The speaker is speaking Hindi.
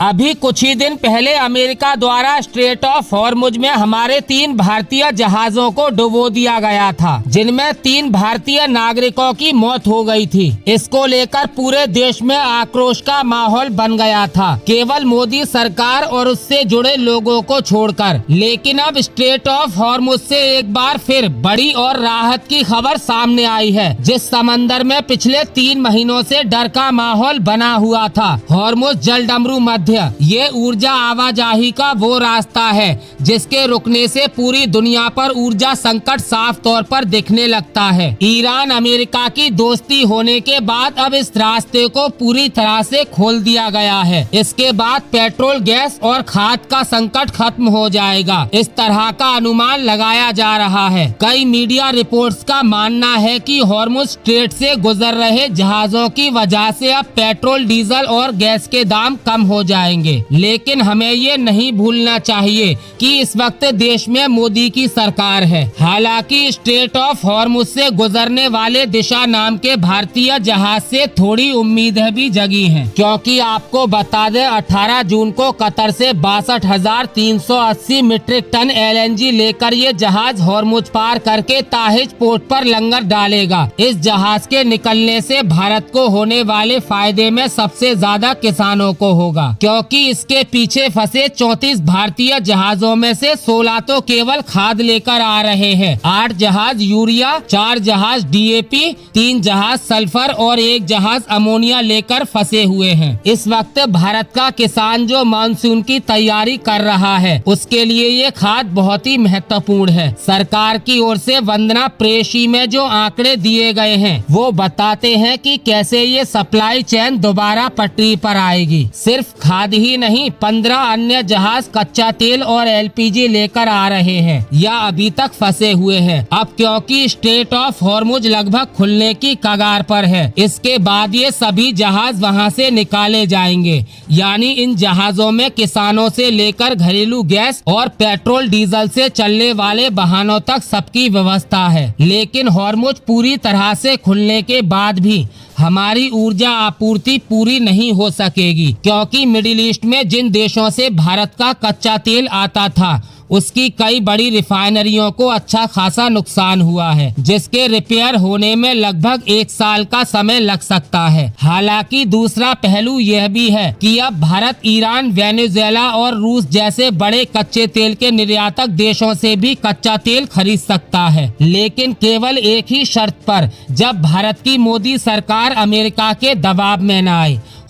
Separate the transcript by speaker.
Speaker 1: अभी कुछ ही दिन पहले अमेरिका द्वारा स्ट्रेट ऑफ हॉर्मुज में हमारे 3 भारतीय जहाजों को डुबो दिया गया था, जिनमें 3 भारतीय नागरिकों की मौत हो गई थी। इसको लेकर पूरे देश में आक्रोश का माहौल बन गया था, केवल मोदी सरकार और उससे जुड़े लोगों को छोड़कर। लेकिन अब स्ट्रेट ऑफ हॉर्मुज से एक बार फिर बड़ी और राहत की खबर सामने आई है। जिस समंदर में पिछले 3 महीनों से डर का माहौल बना हुआ था, हॉर्मुज जलडमरू मध्य, ये ऊर्जा आवाजाही का वो रास्ता है जिसके रुकने से पूरी दुनिया पर ऊर्जा संकट साफ तौर पर दिखने लगता है। ईरान अमेरिका की दोस्ती होने के बाद अब इस रास्ते को पूरी तरह से खोल दिया गया है। इसके बाद पेट्रोल, गैस और खाद का संकट खत्म हो जाएगा, इस तरह का अनुमान लगाया जा रहा है। कई मीडिया रिपोर्ट्स का मानना है कि हॉर्मुज स्ट्रेट से गुजर रहे जहाजों की वजह से अब पेट्रोल, डीजल और गैस के दाम कम हो जाएंगे। लेकिन हमें ये नहीं भूलना चाहिए कि इस वक्त देश में मोदी की सरकार है। हालांकि स्ट्रेट ऑफ हॉर्मुज से गुजरने वाले दिशा नाम के भारतीय जहाज से थोड़ी उम्मीदें भी जगी हैं, क्योंकि आपको बता दें 18 जून को कतर से 62,380 मीट्रिक टन LNG लेकर ये जहाज हॉर्मुज पार करके ताहिज पोर्ट पर लंगर डालेगा। इस जहाज के निकलने से भारत को होने वाले फायदे में सबसे ज्यादा किसानों को होगा, क्योंकि इसके पीछे फंसे 34 भारतीय जहाजों में से 16 तो केवल खाद लेकर आ रहे हैं। 8 जहाज यूरिया, 4 जहाज DAP, 3 जहाज सल्फर और 1 जहाज अमोनिया लेकर फंसे हुए हैं। इस वक्त भारत का किसान जो मानसून की तैयारी कर रहा है, उसके लिए ये खाद बहुत ही महत्वपूर्ण है। सरकार की ओर से वंदना प्रेषी में जो आंकड़े दिए गए हैं, वो बताते हैं कि कैसे ये सप्लाई चेन दोबारा पटरी पर आएगी। सिर्फ खाद ही नहीं, 15 अन्य जहाज कच्चा तेल और LPG लेकर आ रहे हैं या अभी तक फंसे हुए हैं। अब क्योंकि स्ट्रेट ऑफ हॉर्मुज लगभग खुलने की कगार पर है, इसके बाद ये सभी जहाज वहां से निकाले जाएंगे। यानी इन जहाजों में किसानों से लेकर घरेलू गैस और पेट्रोल, डीजल से चलने वाले वाहनों तक सबकी व्यवस्था है। लेकिन हॉर्मुज पूरी तरह से खुलने के बाद भी हमारी ऊर्जा आपूर्ति पूरी नहीं हो सकेगी, क्योंकि मिडिल ईस्ट में जिन देशों से भारत का कच्चा तेल आता था, उसकी कई बड़ी रिफाइनरियों को अच्छा खासा नुकसान हुआ है, जिसके रिपेयर होने में लगभग 1 साल का समय लग सकता है। हालांकि दूसरा पहलू यह भी है कि अब भारत ईरान, वेनेजुएला और रूस जैसे बड़े कच्चे तेल के निर्यातक देशों से भी कच्चा तेल खरीद सकता है, लेकिन केवल एक ही शर्त पर, जब भारत की मोदी सरकार अमेरिका के दबाव में न आए।